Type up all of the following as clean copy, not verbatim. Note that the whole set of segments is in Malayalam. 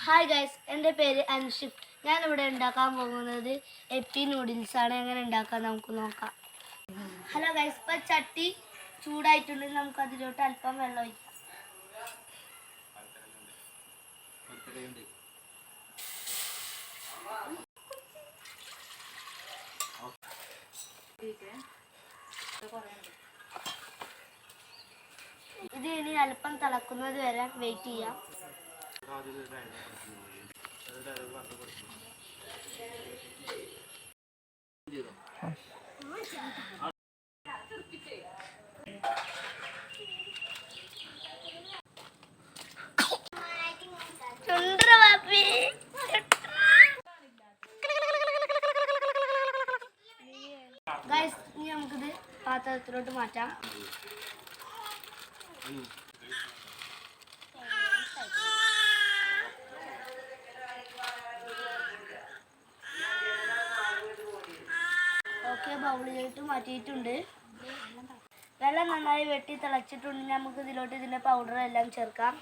ഹായ് ഗൈസ്, എൻ്റെ പേര് അൻഷിഫ്. ഞാനിവിടെ ഉണ്ടാക്കാൻ പോകുന്നത് എപ്പി നൂഡിൽസാണ്. എങ്ങനെ ഉണ്ടാക്കാൻ നമുക്ക് നോക്കാം. ഹലോ ഗൈസ്, ഇപ്പോൾ ചട്ടി ചൂടായിട്ടുണ്ടെങ്കിൽ നമുക്ക് അതിലോട്ട് അല്പം വെള്ളം ഒഴിക്കാം. ഇത് ഇനി അല്പം തിളക്കുന്നത് വരെ വെയിറ്റ് ചെയ്യാം. ഗൈസ്, ഇനി നമുക്കിത് പാത്രത്തിലോട്ട് മാറ്റാം. ഓക്കെ, ബൗളിലോട്ട് മാറ്റിയിട്ടുണ്ട്. വെള്ളം നന്നായി വെട്ടി തിളച്ചിട്ടുണ്ടെങ്കിൽ നമുക്ക് ഇതിലോട്ട് ഇതിൻ്റെ പൗഡർ എല്ലാം ചേർക്കാം.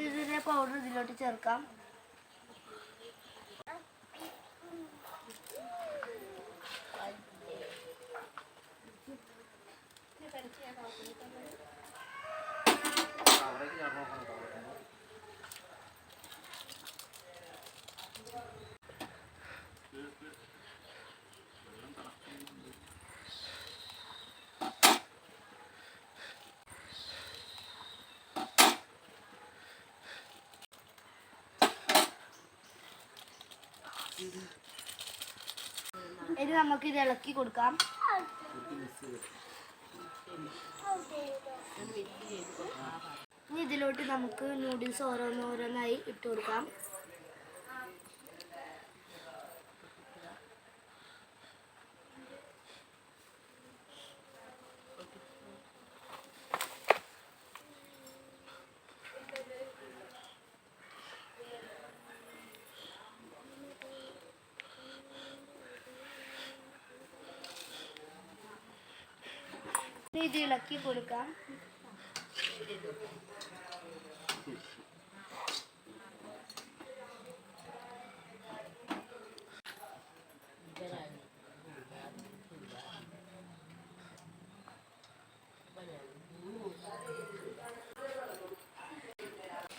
ഇതിൻ്റെ പൗഡർ ഇതിലോട്ട് ചേർക്കാം. ഇനി നമുക്ക് ഇത് ഇളക്കി കൊടുക്കാം. ഇനി ഇതിലോട്ട് നമുക്ക് നൂഡിൽസ് ഓരോന്നോരോന്നായി ഇട്ട് കൊടുക്കാം. ഇത് ഇളക്കി കൊടുക്കാം.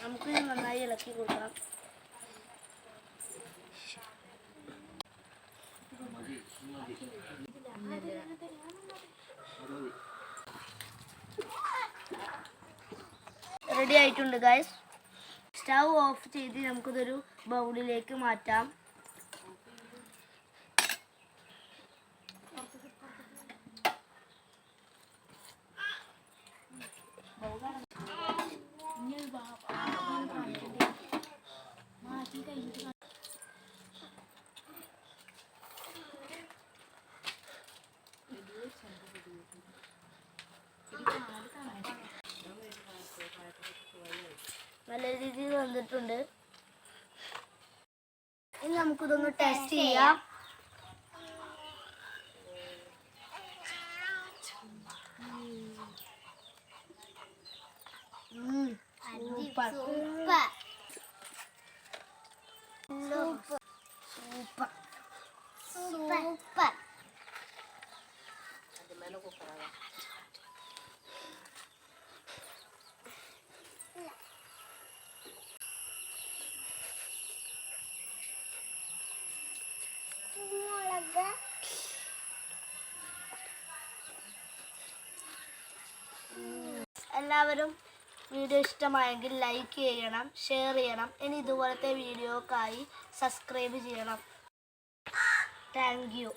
നമുക്ക് നന്നായി ഇളക്കി കൊടുക്കാം. റെഡി ആയിട്ടുണ്ട് ഗൈസ്. സ്റ്റൗ ഓഫ് ചെയ്ത് നമുക്കിതൊരു ബൗളിലേക്ക് മാറ്റാം. നല്ല രീതിയിൽ വന്നിട്ടുണ്ട്. ഇനി നമുക്കിതൊന്ന് ടേസ്റ്റ് ചെയ്യാം. Super super super super. എല്ലാവരും വീഡിയോ ഇഷ്ടമായെങ്കിൽ ലൈക്ക് ചെയ്യണം, ഷെയർ ചെയ്യണം. ഇനി ഇതുപോലത്തെ വീഡിയോക്കായി സബ്സ്ക്രൈബ് ചെയ്യണം. Thank you.